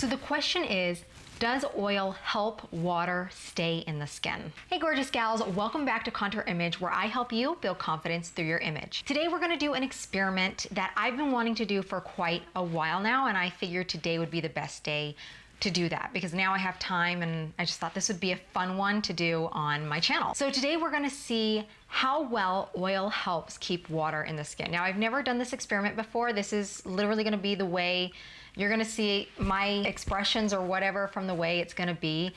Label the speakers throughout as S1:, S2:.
S1: So the question is, does oil help water stay in the skin? Hey gorgeous gals, welcome back to Contour Image, where I help you build confidence through your image. Today we're gonna do an experiment that I've been wanting to do for quite a while now, and I figured today would be the best day to do that because now I have time and I just thought this would be a fun one to do on my channel. So today we're gonna see how well oil helps keep water in the skin. Now I've never done this experiment before. This is literally gonna be the way you're gonna see my expressions or whatever from the way it's gonna be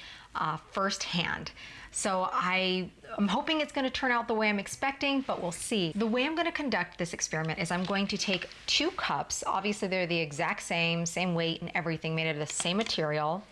S1: firsthand. So I'm hoping it's gonna turn out the way I'm expecting, but we'll see. The way I'm gonna conduct this experiment is I'm going to take 2 cups, obviously they're the exact same weight and everything, made out of the same material,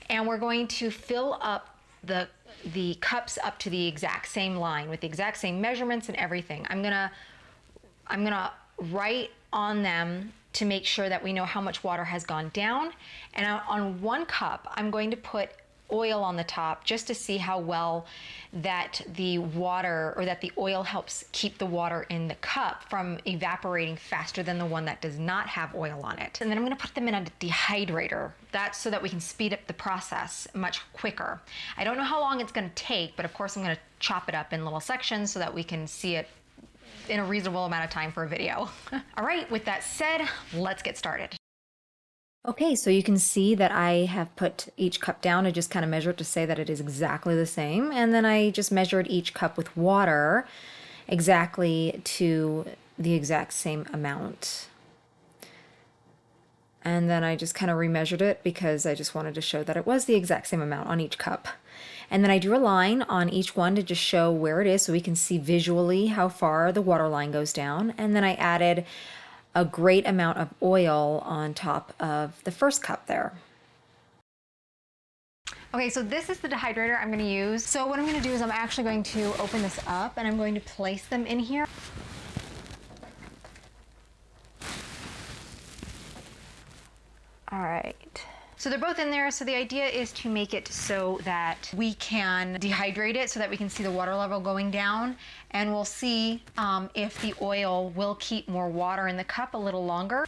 S1: and we're going to fill up the cups up to the exact same line with the exact same measurements and everything. I'm gonna write on them to make sure that we know how much water has gone down. And on 1 cup, I'm going to put oil on the top just to see how well that the water or that the oil helps keep the water in the cup from evaporating faster than the one that does not have oil on it. And then I'm gonna put them in a dehydrator. That's so that we can speed up the process much quicker. I don't know how long it's gonna take, but of course I'm gonna chop it up in little sections so that we can see it in a reasonable amount of time for a video. All right, with that said, let's get started. Okay, so you can see that I have put each cup down. I just kind of measured to say that it is exactly the same. And then I just measured each cup with water exactly to the exact same amount. And then I just kind of remeasured it because I just wanted to show that it was the exact same amount on each cup. And then I drew a line on each one to just show where it is so we can see visually how far the water line goes down. And then I added a great amount of oil on top of the first cup there. Okay, so this is the dehydrator I'm going to use. So what I'm going to do is I'm actually going to open this up and I'm going to place them in here. All right. So they're both in there. So the idea is to make it so that we can dehydrate it so that we can see the water level going down. And we'll see if the oil will keep more water in the cup a little longer.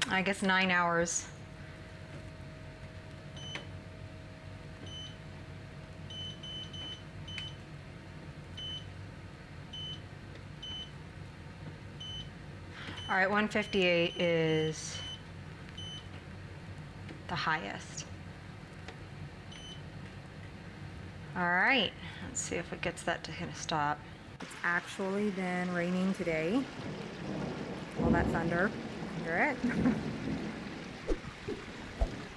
S1: I guess 9 hours. All right, 158 is the highest. All right, let's see if it gets that to kind of stop. It's actually been raining today. All that thunder, hear it?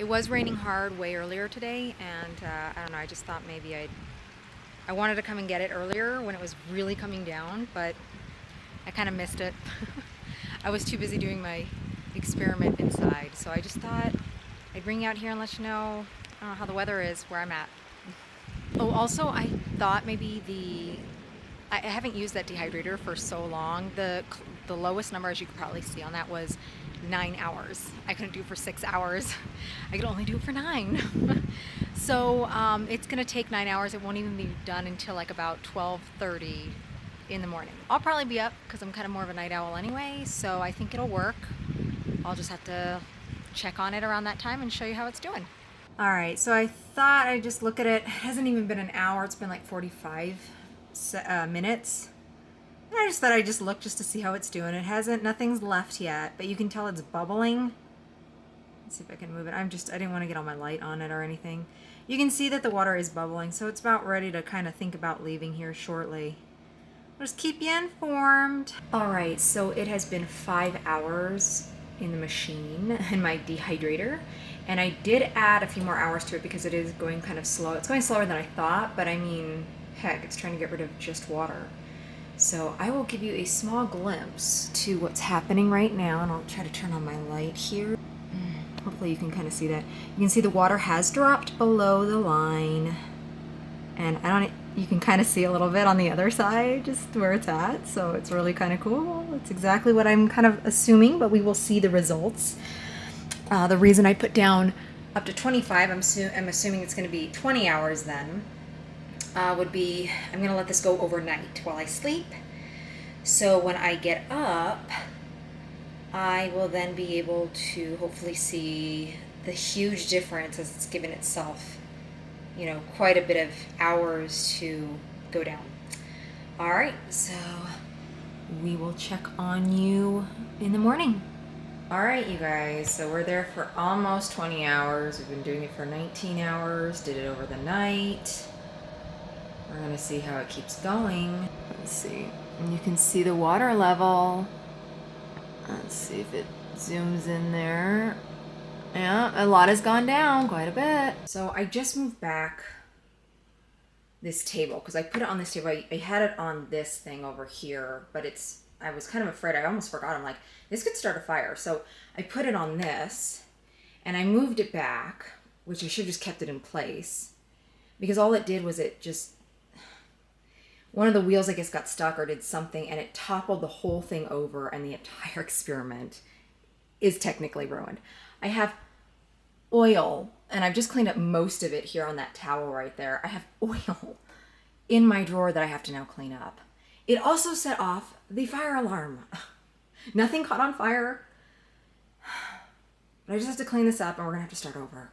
S1: It was raining hard way earlier today, and I don't know, I just thought maybe I wanted to come and get it earlier when it was really coming down, but I kind of missed it. I was too busy doing my experiment inside, so I just thought I'd bring you out here and let you know how the weather is where I'm at. Oh, also I thought maybe I haven't used that dehydrator for so long. The lowest number, as you could probably see on that, was 9 hours. I couldn't do it for 6 hours. I could only do it for 9. So it's gonna take 9 hours. It won't even be done until like about 12:30 in the morning. I'll probably be up because I'm kind of more of a night owl anyway, so I think it'll work. I'll just have to check on it around that time and show you how it's doing. All right, so I thought I'd just look at it. It hasn't even been an hour. It's been like 45 minutes. And I just thought I'd just look just to see how it's doing. Nothing's left yet, but you can tell it's bubbling. Let's see if I can move it. I didn't want to get all my light on it or anything. You can see that the water is bubbling, so it's about ready to kind of think about leaving here shortly. I'll just keep you informed. All right, so it has been 5 hours in the machine in my dehydrator, and I did add a few more hours to it because it is going kind of slow. It's going slower than I thought, but I mean, heck, it's trying to get rid of just water. So I will give you a small glimpse to what's happening right now, and I'll try to turn on my light here. Hopefully you can kind of see that. You can see the water has dropped below the line, and you can kind of see a little bit on the other side, just where it's at. So it's really kind of cool. It's exactly what I'm kind of assuming, but we will see the results. The reason I put down up to 25, I'm assuming it's going to be 20 hours then. would be, I'm gonna let this go overnight while I sleep. So when I get up, I will then be able to hopefully see the huge difference as it's given itself, quite a bit of hours to go down. All right, so we will check on you in the morning. All right, you guys, so we're there for almost 20 hours. We've been doing it for 19 hours, did it over the night. We're gonna see how it keeps going. Let's see, and you can see the water level. Let's see if it zooms in there. Yeah, a lot has gone down, quite a bit. So I just moved back this table because I put it on this table. I had it on this thing over here, but I was kind of afraid. I almost forgot. I'm like, this could start a fire. So I put it on this and I moved it back, which I should have just kept it in place because all it did was one of the wheels, I guess, got stuck or did something and it toppled the whole thing over and the entire experiment is technically ruined. I have oil, and I've just cleaned up most of it here on that towel right there. I have oil in my drawer that I have to now clean up. It also set off the fire alarm. Nothing caught on fire, but I just have to clean this up and we're gonna have to start over.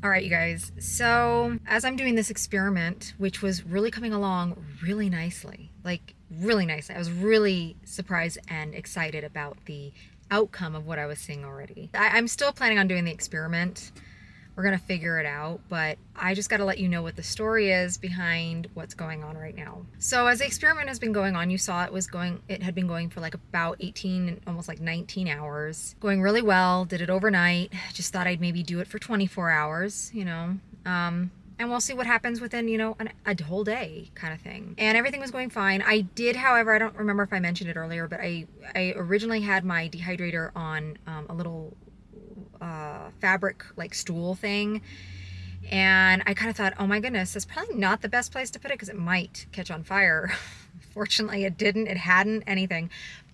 S1: All right, you guys. So as I'm doing this experiment, which was really coming along really nicely, like really nicely, I was really surprised and excited about the outcome of what I was seeing already. I'm still planning on doing the experiment. We're gonna figure it out, but I just gotta let you know what the story is behind what's going on right now. So as the experiment has been going on, you saw it had been going for like about 18, almost like 19 hours. Going really well, did it overnight. Just thought I'd maybe do it for 24 hours, and we'll see what happens within, a whole day kind of thing. And everything was going fine. I did, however, I don't remember if I mentioned it earlier, but I originally had my dehydrator on a little fabric like stool thing. And I kind of thought, oh my goodness, that's probably not the best place to put it because it might catch on fire. Fortunately, it didn't. It hadn't anything.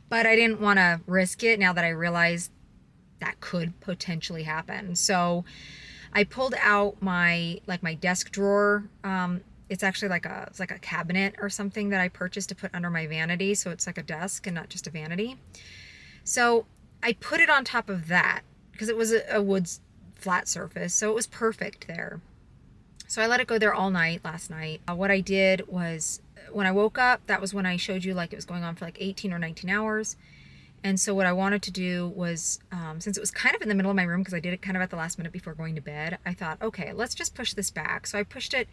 S1: But I didn't want to risk it now that I realized that could potentially happen. So I pulled out my desk drawer. It's actually it's like a cabinet or something that I purchased to put under my vanity. So it's like a desk and not just a vanity. So I put it on top of that because it was a wood flat surface. So it was perfect there. So I let it go there all night last night. What I did was when I woke up, that was when I showed you it was going on for 18 or 19 hours. And so what I wanted to do was, since it was kind of in the middle of my room, because I did it kind of at the last minute before going to bed, I thought, okay, let's just push this back. So I pushed it,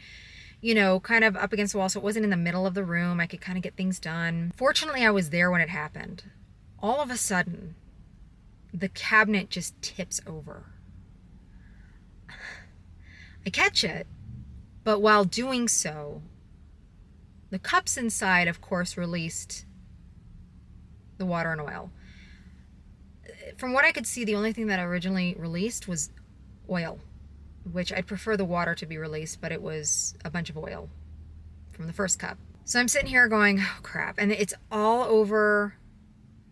S1: kind of up against the wall so it wasn't in the middle of the room. I could kind of get things done. Fortunately, I was there when it happened. All of a sudden, the cabinet just tips over. I catch it, but while doing so, the cups inside, of course, released the water and oil. From what I could see, the only thing that originally released was oil, which I'd prefer the water to be released, but it was a bunch of oil from the first cup. So I'm sitting here going, oh crap, and it's all over.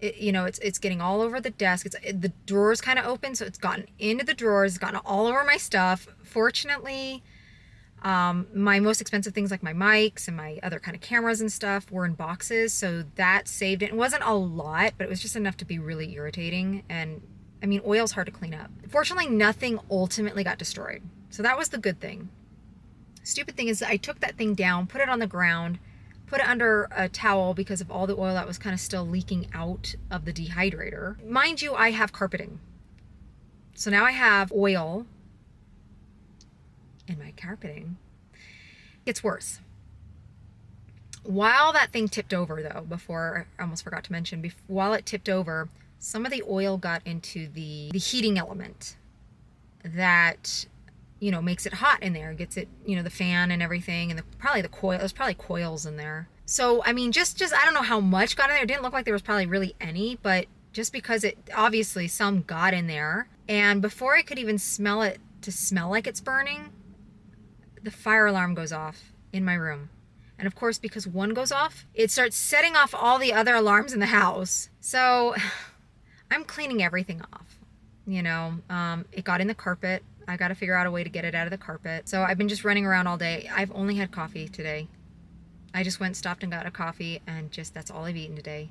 S1: It's getting all over the desk. The drawers kind of open, so it's gotten into the drawers, it's gotten all over my stuff. Fortunately, my most expensive things like my mics and my other kind of cameras and stuff were in boxes, so that saved it. It wasn't a lot, but it was just enough to be really irritating. And I mean, oil's hard to clean up. Fortunately, nothing ultimately got destroyed, so that was the good thing. Stupid thing is I took that thing down, put it on the ground, put it under a towel because of all the oil that was kind of still leaking out of the dehydrator. Mind you, I have carpeting, so now I have oil in my carpeting. It gets worse. While that thing tipped over, though, before I almost forgot to mention, while it tipped over, some of the oil got into the heating element that makes it hot in there, gets it, the fan and everything, and probably the coil. There's probably coils in there. So I mean, just I don't know how much got in there. It didn't look like there was probably really any, but just because it obviously some got in there, and before I could even smell it to smell like it's burning, the fire alarm goes off in my room. And of course, because one goes off, it starts setting off all the other alarms in the house. So I'm cleaning everything off. It got in the carpet. I got to figure out a way to get it out of the carpet. So I've been just running around all day. I've only had coffee today. I just stopped and got a coffee, and that's all I've eaten today.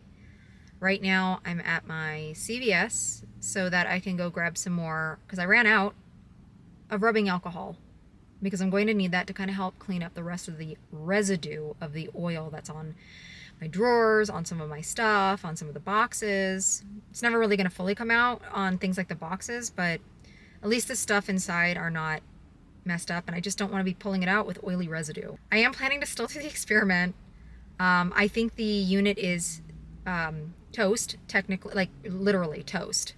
S1: Right now I'm at my CVS so that I can go grab some more, because I ran out of rubbing alcohol, because I'm going to need that to kind of help clean up the rest of the residue of the oil that's on my drawers, on some of my stuff, on some of the boxes. It's never really going to fully come out on things like the boxes, but at least the stuff inside are not messed up, and I just don't want to be pulling it out with oily residue. I am planning to still do the experiment. I think the unit is toast, technically, like literally toast.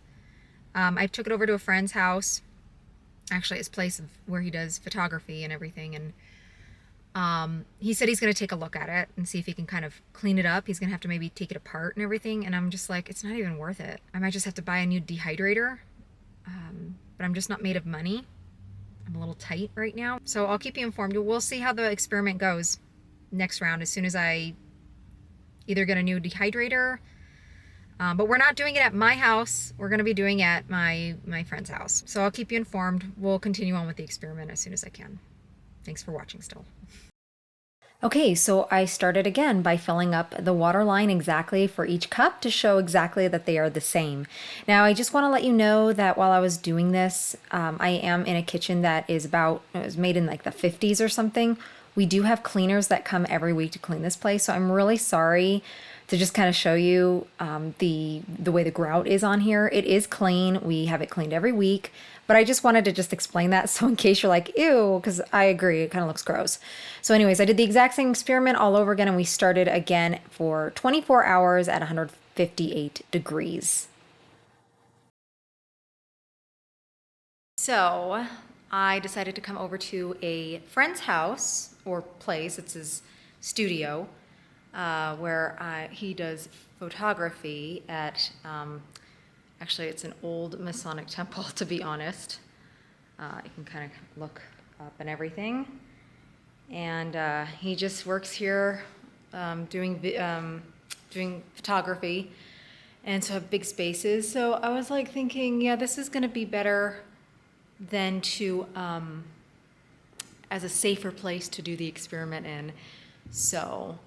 S1: I took it over to a friend's house, actually his place where he does photography and everything, and he said he's going to take a look at it and see if he can kind of clean it up. He's going to have to maybe take it apart and everything, and I'm just like, it's not even worth it. I might just have to buy a new dehydrator, but I'm just not made of money. I'm a little tight right now, so I'll keep you informed. We'll see how the experiment goes next round as soon as I either get a new dehydrator, but we're not doing it at my house. We're going to be doing it at my friend's house. So I'll keep you informed. We'll continue on with the experiment as soon as I can. Thanks for watching still. Okay, so I started again by filling up the water line exactly for each cup to show exactly that they are the same. Now, I just want to let you know that while I was doing this, I am in a kitchen that is it was made in like the 50s or something. We do have cleaners that come every week to clean this place, so I'm really sorry to just kind of show you the way the grout is on here. It is clean. We have it cleaned every week, but I just wanted to just explain that, so in case you're like, ew, because I agree, it kind of looks gross. So anyways, I did the exact same experiment all over again, and we started again for 24 hours at 158 degrees. So I decided to come over to a friend's house or place. It's his studio, where he does photography at, actually it's an old Masonic temple, to be honest. You can kind of look up and everything. And he just works here doing photography, and so have big spaces. So I was like thinking, yeah, this is going to be better than to, as a safer place to do the experiment in. So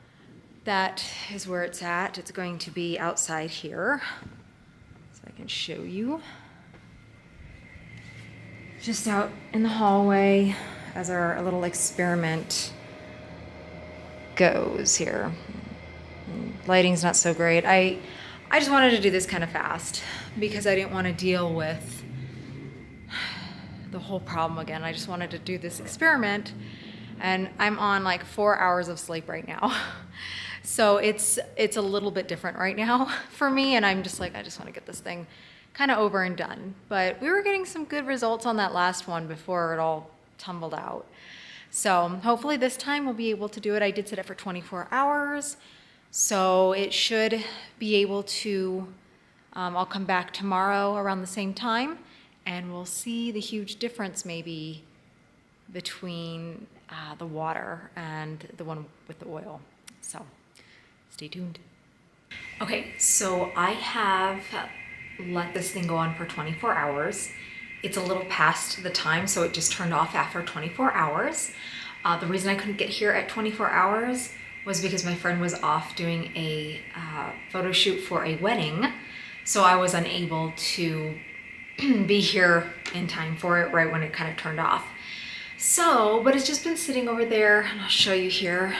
S1: that is where it's at. It's going to be outside here, so I can show you. Just out in the hallway as our little experiment goes here. Lighting's not so great. I just wanted to do this kind of fast because I didn't want to deal with the whole problem again. I just wanted to do this experiment, and I'm on like 4 hours of sleep right now. So it's a little bit different right now for me, and I'm just like, I just want to get this thing kind of over and done. But we were getting some good results on that last one before it all tumbled out. So hopefully this time we'll be able to do it. I did set it for 24 hours, so it should be able to, I'll come back tomorrow around the same time, and we'll see the huge difference maybe between the water and the one with the oil. So stay tuned. Okay, so I have let this thing go on for 24 hours. It's a little past the time, so it just turned off after 24 hours. The reason I couldn't get here at 24 hours was because my friend was off doing a photo shoot for a wedding, so I was unable to be here in time for it right when it kind of turned off. So, but it's just been sitting over there, and I'll show you here.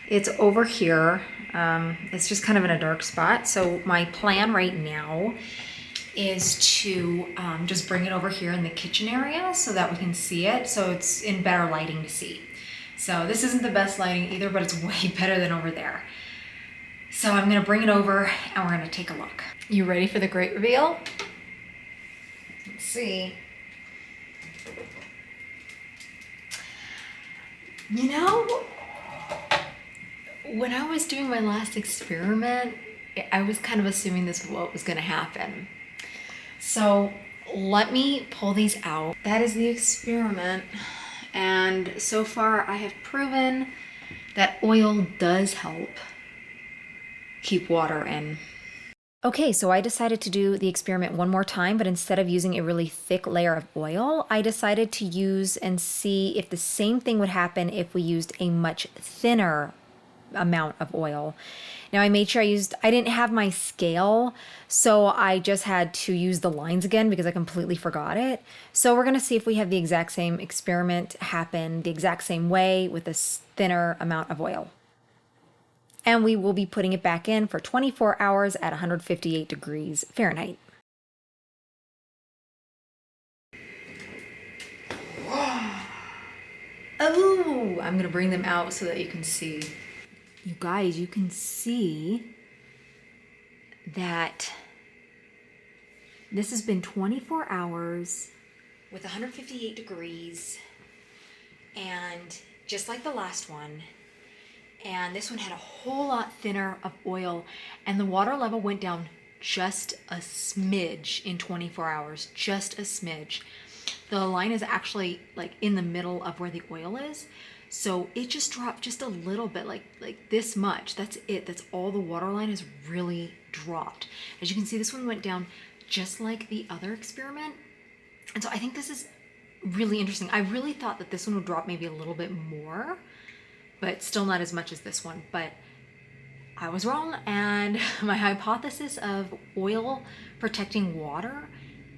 S1: It's over here. It's just kind of in a dark spot. So my plan right now is to just bring it over here in the kitchen area so that we can see it, so it's in better lighting to see. So this isn't the best lighting either, but it's way better than over there. So I'm gonna bring it over and we're gonna take a look. You ready for the great reveal? Let's see. You know, when I was doing my last experiment, I was kind of assuming this is what was gonna happen. So let me pull these out. That is the experiment. And so far I have proven that oil does help keep water in.
S2: Okay, so I decided to do the experiment one more time, but instead of using a really thick layer of oil, I decided to use and see if the same thing would happen if we used a much thinner amount of oil. Now I made sure I didn't have my scale, so I just had to use the lines again because I completely forgot it. So we're gonna see if we have the exact same experiment happen the exact same way with this thinner amount of oil. And we will be putting it back in for 24 hours at 158 degrees Fahrenheit. Oh, I'm gonna bring them out so that you can see. You guys, you can see that this has been 24 hours with 158 degrees, and just like the last one, and this one had a whole lot thinner of oil, and the water level went down just a smidge in 24 hours, just a smidge. The line is actually like in the middle of where the oil is. So it just dropped just a little bit, like this much. That's it. That's all the water line has really dropped. As you can see, this one went down just like the other experiment. And so I think this is really interesting. I really thought that this one would drop maybe a little bit more, but still not as much as this one. But I was wrong, and my hypothesis of oil protecting water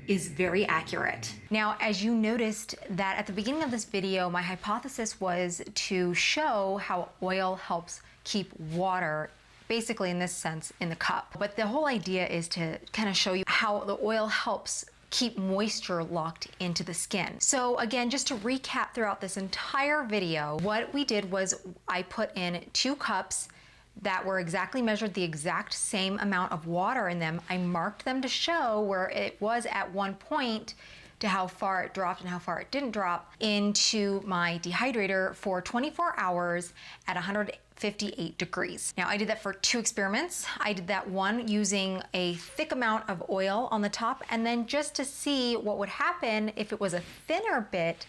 S2: is very accurate. Now, as you noticed that at the beginning of this video, my hypothesis was to show how oil helps keep water, basically in this sense, in the cup. But the whole idea is to kind of show you how the oil helps keep moisture locked into the skin. So again, just to recap throughout this entire video, what we did was I put in 2 cups that were exactly measured the exact same amount of water in them. I marked them to show where it was at one point to how far it dropped and how far it didn't drop into my dehydrator for 24 hours at 158 degrees. Now I did that for 2 experiments. I did that one using a thick amount of oil on the top, and then just to see what would happen if it was a thinner bit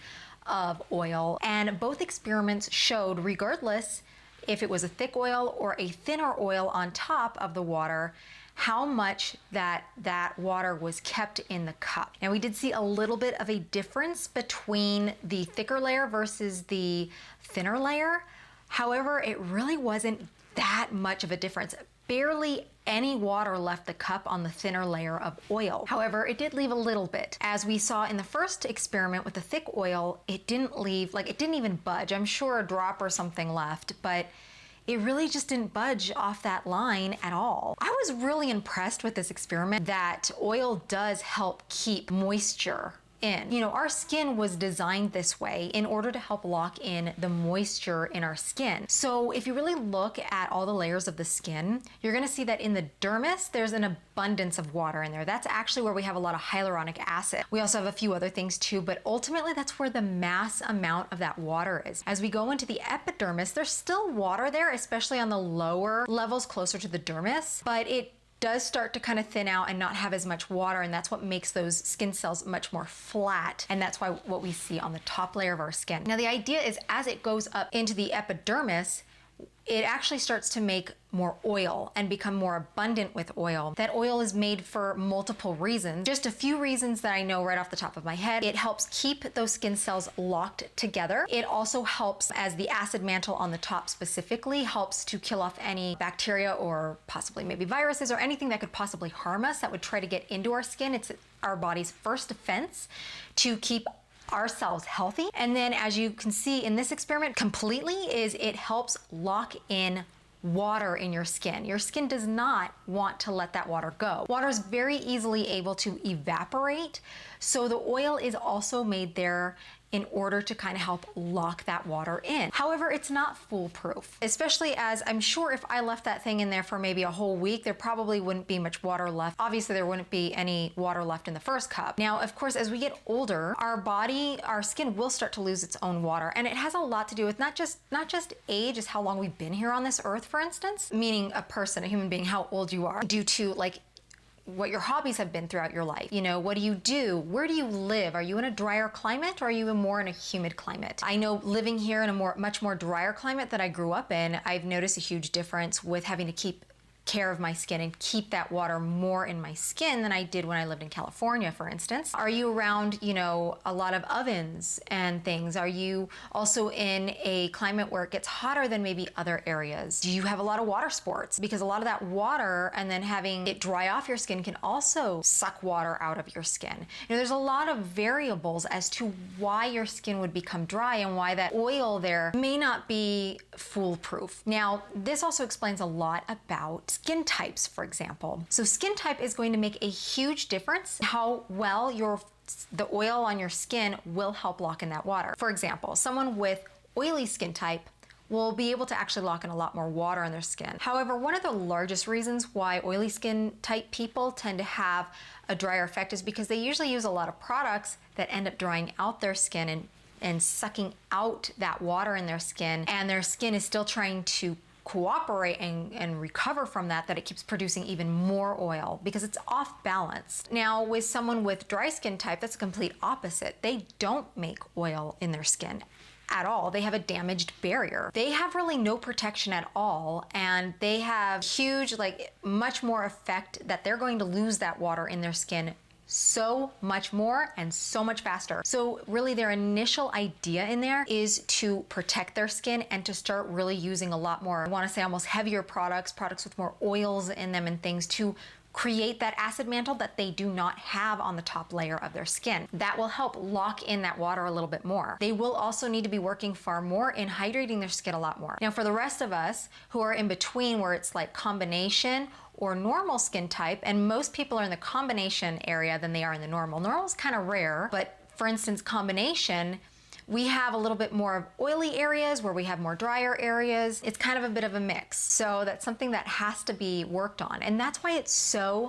S2: of oil. And both experiments showed, regardless if it was a thick oil or a thinner oil on top of the water, how much that water was kept in the cup. Now we did see a little bit of a difference between the thicker layer versus the thinner layer. However, it really wasn't that much of a difference. Barely any water left the cup on the thinner layer of oil. However, it did leave a little bit. As we saw in the first experiment with the thick oil, it didn't leave, like it didn't even budge. I'm sure a drop or something left, but it really just didn't budge off that line at all. I was really impressed with this experiment that oil does help keep moisture in. You know, our skin was designed this way in order to help lock in the moisture in our skin. So if you really look at all the layers of the skin, you're gonna see that in the dermis, there's an abundance of water in there. That's actually where we have a lot of hyaluronic acid. We also have a few other things too, but ultimately that's where the mass amount of that water is. As we go into the epidermis, there's still water there, especially on the lower levels closer to the dermis, but it does start to kind of thin out and not have as much water, and that's what makes those skin cells much more flat, and that's why what we see on the top layer of our skin. Now the idea is as it goes up into the epidermis, it actually starts to make more oil and become more abundant with oil. That oil is made for multiple reasons. Just a few reasons that I know right off the top of my head. It helps keep those skin cells locked together. It also helps, as the acid mantle on the top specifically, helps to kill off any bacteria or possibly maybe viruses or anything that could possibly harm us that would try to get into our skin. It's our body's first defense to keep our cells healthy. And then as you can see in this experiment completely is it helps lock in water in your skin. Your skin does not want to let that water go. Water is very easily able to evaporate. So the oil is also made there in order to kind of help lock that water in. However, it's not foolproof, especially as I'm sure if I left that thing in there for maybe a whole week, there probably wouldn't be much water left. Obviously, there wouldn't be any water left in the first cup. Now, of course, as we get older, our body, our skin will start to lose its own water. And it has a lot to do with not just age, is how long we've been here on this earth, for instance, meaning a person, a human being, how old you are, due to like what your hobbies have been throughout your life. You know, what do you do? Where do you live? Are you in a drier climate or are you more in a humid climate? I know living here in a much more drier climate that I grew up in, I've noticed a huge difference with having to keep
S1: care of my skin and keep that water more in my skin than I did when I lived in California, for instance? Are you around, you know, a lot of ovens and things? Are you also in a climate where it gets hotter than maybe other areas? Do you have a lot of water sports? Because a lot of that water and then having it dry off your skin can also suck water out of your skin. You know, there's a lot of variables as to why your skin would become dry and why that oil there may not be foolproof. Now, this also explains a lot about skin types, for example. So skin type is going to make a huge difference how well the oil on your skin will help lock in that water. For example, someone with oily skin type will be able to actually lock in a lot more water on their skin. However, one of the largest reasons why oily skin type people tend to have a drier effect is because they usually use a lot of products that end up drying out their skin and sucking out that water in their skin, and their skin is still trying to cooperate and recover from that it keeps producing even more oil because it's off balance. Now, with someone with dry skin type, that's a complete opposite. They don't make oil in their skin at all. They have a damaged barrier. They have really no protection at all, and they have huge, like much more effect that they're going to lose that water in their skin so much more and so much faster. So really their initial idea in there is to protect their skin and to start really using a lot more, I want to say almost heavier products with more oils in them and things to create that acid mantle that they do not have on the top layer of their skin. That will help lock in that water a little bit more. They will also need to be working far more in hydrating their skin a lot more. Now, for the rest of us who are in between where it's like combination or normal skin type, and most people are in the combination area than they are in the normal. Normal is kind of rare, but for instance, combination, we have a little bit more of oily areas where we have more drier areas. It's kind of a bit of a mix. So that's something that has to be worked on. And that's why it's so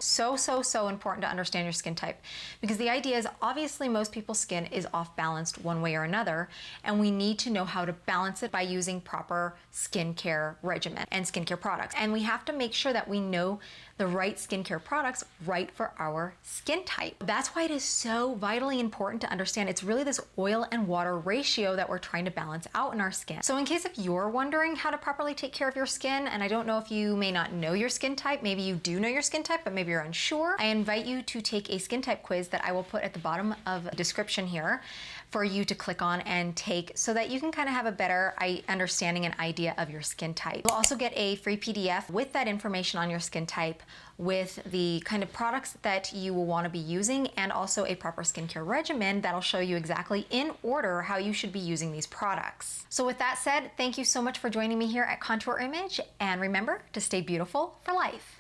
S1: important to understand your skin type. Because the idea is obviously most people's skin is off balanced one way or another. And we need to know how to balance it by using proper skincare regimen and skincare products. And we have to make sure that we know the right skincare products right for our skin type. That's why it is so vitally important to understand it's really this oil and water ratio that we're trying to balance out in our skin. So in case if you're wondering how to properly take care of your skin, and I don't know if you may not know your skin type, maybe you do know your skin type, but maybe you're unsure, I invite you to take a skin type quiz that I will put at the bottom of the description here for you to click on and take so that you can kind of have a better understanding and idea of your skin type. You'll also get a free PDF with that information on your skin type with the kind of products that you will want to be using and also a proper skincare regimen that'll show you exactly in order how you should be using these products. So with that said, thank you so much for joining me here at Contour Image, and remember to stay beautiful for life.